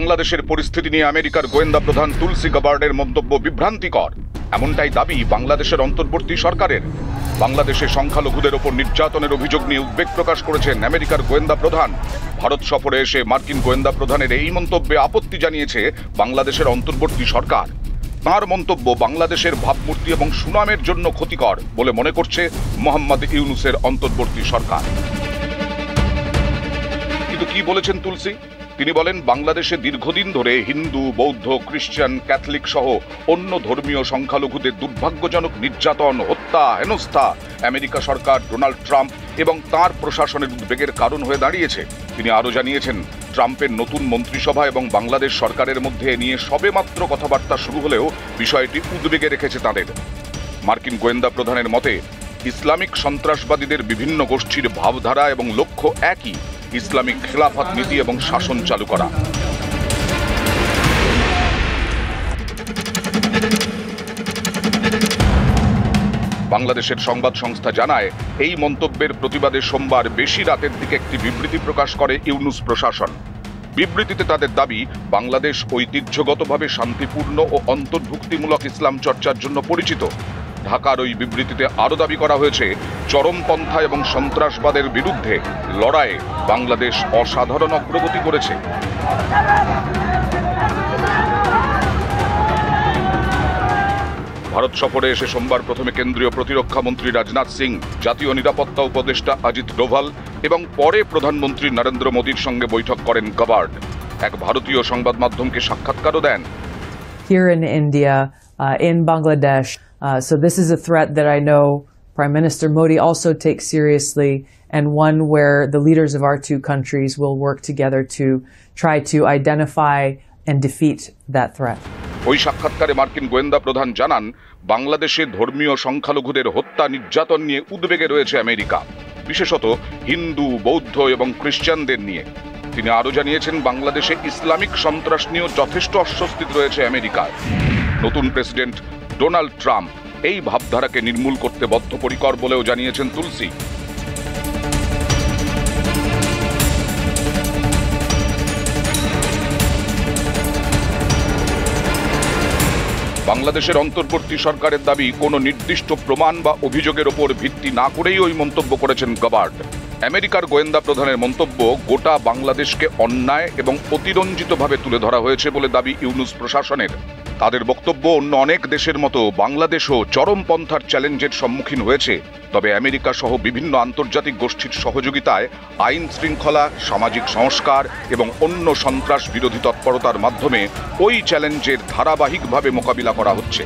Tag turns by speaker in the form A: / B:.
A: বাংলাদেশের পরিস্থিতি নিয়ে আমেরিকার গোয়েন্দা প্রধান তুলসি গাবার্ডের মন্তব্য বিভ্রান্তিকর, এমনটাই দাবি বাংলাদেশের অন্তর্বর্তী সরকারের। বাংলাদেশে সংখ্যালঘুদের ওপর নির্যাতনের অভিযোগ নিয়ে উদ্বেগ প্রকাশ করেছেন আমেরিকার গোয়েন্দা প্রধান। ভারত সফরে এসে মার্কিন গোয়েন্দা প্রধানের এই মন্তব্যে আপত্তি জানিয়েছে বাংলাদেশের অন্তর্বর্তী সরকার। তাঁর মন্তব্য বাংলাদেশের ভাবমূর্তি এবং সুনামের জন্য ক্ষতিকর বলে মনে করছে মোহাম্মদ ইউনূসের অন্তর্বর্তী সরকার। কিন্তু কি বলেছেন তুলসি? তিনি বলেন, বাংলাদেশে দীর্ঘদিন ধরে হিন্দু, বৌদ্ধ, খ্রিস্টান, ক্যাথলিক সহ অন্য ধর্মীয় সংখ্যালঘুদের দুর্ভাগ্যজনক নির্যাতন, হত্যা, হেনস্থা আমেরিকা সরকার, ডোনাল্ড ট্রাম্প এবং তাঁর প্রশাসনের উদ্বেগের কারণ হয়ে দাঁড়িয়েছে। তিনি আরও জানিয়েছেন, ট্রাম্পের নতুন মন্ত্রিসভা এবং বাংলাদেশ সরকারের মধ্যে নিয়ে সবেমাত্র কথাবার্তা শুরু হলেও বিষয়টি উদ্বেগে রেখেছে তাদের। মার্কিন গোয়েন্দা প্রধানের মতে, ইসলামিক সন্ত্রাসবাদীদের বিভিন্ন গোষ্ঠীর ভাবধারা এবং লক্ষ্য একই, ইসলামিক খেলাফত নীতি এবং শাসন চালু করা। বাংলাদেশের সংবাদ সংস্থা জানায়, এই মন্তব্যের প্রতিবাদে সোমবার বেশি রাতের দিকে একটি বিবৃতি প্রকাশ করে ইউনূস প্রশাসন। বিবৃতিতে তাদের দাবি, বাংলাদেশ ঐতিহ্যগতভাবে শান্তিপূর্ণ ও অন্তর্ভুক্তিমূলক ইসলাম চর্চার জন্য পরিচিত। ঢাকার ওই বিবৃতিতে আরও দাবি করা হয়েছে, চরমপন্থা এবং সন্ত্রাসবাদের বিরুদ্ধে লড়াইয়ে বাংলাদেশ অসাধারণ অগ্রগতি করেছে। ভারত সফরে এসে সোমবার প্রথমে কেন্দ্রীয় প্রতিরক্ষা মন্ত্রী রাজনাথ সিং, জাতীয় নিরাপত্তা উপদেষ্টা অজিত ডোভাল এবং পরে প্রধানমন্ত্রী নরেন্দ্র মোদীর সঙ্গে বৈঠক করেন গাবার্ড। এক ভারতীয় সংবাদ মাধ্যমকে সাক্ষাৎকারও দেন।
B: Here in India, in Bangladesh, so this is a threat that I know Prime Minister Modi also takes seriously, and one where the leaders of our two countries will work together to try to identify and defeat that threat.
A: ওই সাক্ষাৎকারে মার্কিন গোয়েন্দা প্রধান জানান, বাংলাদেশে ধর্মীয় সংখ্যালঘুদের হত্যা, নির্যাতন নিয়ে উদ্বেগে রয়েছে আমেরিকা, বিশেষত হিন্দু, বৌদ্ধ এবং খ্রিস্টানদের নিয়ে। তিনি আরও জানিয়েছেন, বাংলাদেশে ইসলামিক সন্ত্রাস নিয়েও যথেষ্ট অস্বস্তি রয়েছে আমেরিকায়। নতুন প্রেসিডেন্ট ডোনাল্ড ট্রাম্প এই ভাবধারাকে নির্মূল করতে বদ্ধপরিকর বলেও জানিয়েছেন তুলসি। বাংলাদেশের অন্তর্বর্তী সরকারের দাবি, কোনো নির্দিষ্ট প্রমাণ বা অভিযোগের ওপর ভিত্তি না করেই ওই মন্তব্য করেছেন গাবার্ড। আমেরিকার গোয়েন্দা প্রধানের মন্তব্য, গোটা বাংলাদেশকে অন্যায় এবং অতিরঞ্জিতভাবে তুলে ধরা হয়েছে বলে দাবি ইউনূস প্রশাসনের। তাদের বক্তব্য, অন্য অনেক দেশের মতো বাংলাদেশও চরমপন্থার চ্যালেঞ্জের সম্মুখীন হয়েছে, তবে আমেরিকা সহ বিভিন্ন আন্তর্জাতিক গোষ্ঠীর সহযোগিতায় আইন শৃঙ্খলা, সামাজিক সংস্কার এবং অন্য সন্ত্রাস বিরোধী তৎপরতার মাধ্যমে ওই চ্যালেঞ্জের ধারাবাহিকভাবে মোকাবিলা করা হচ্ছে।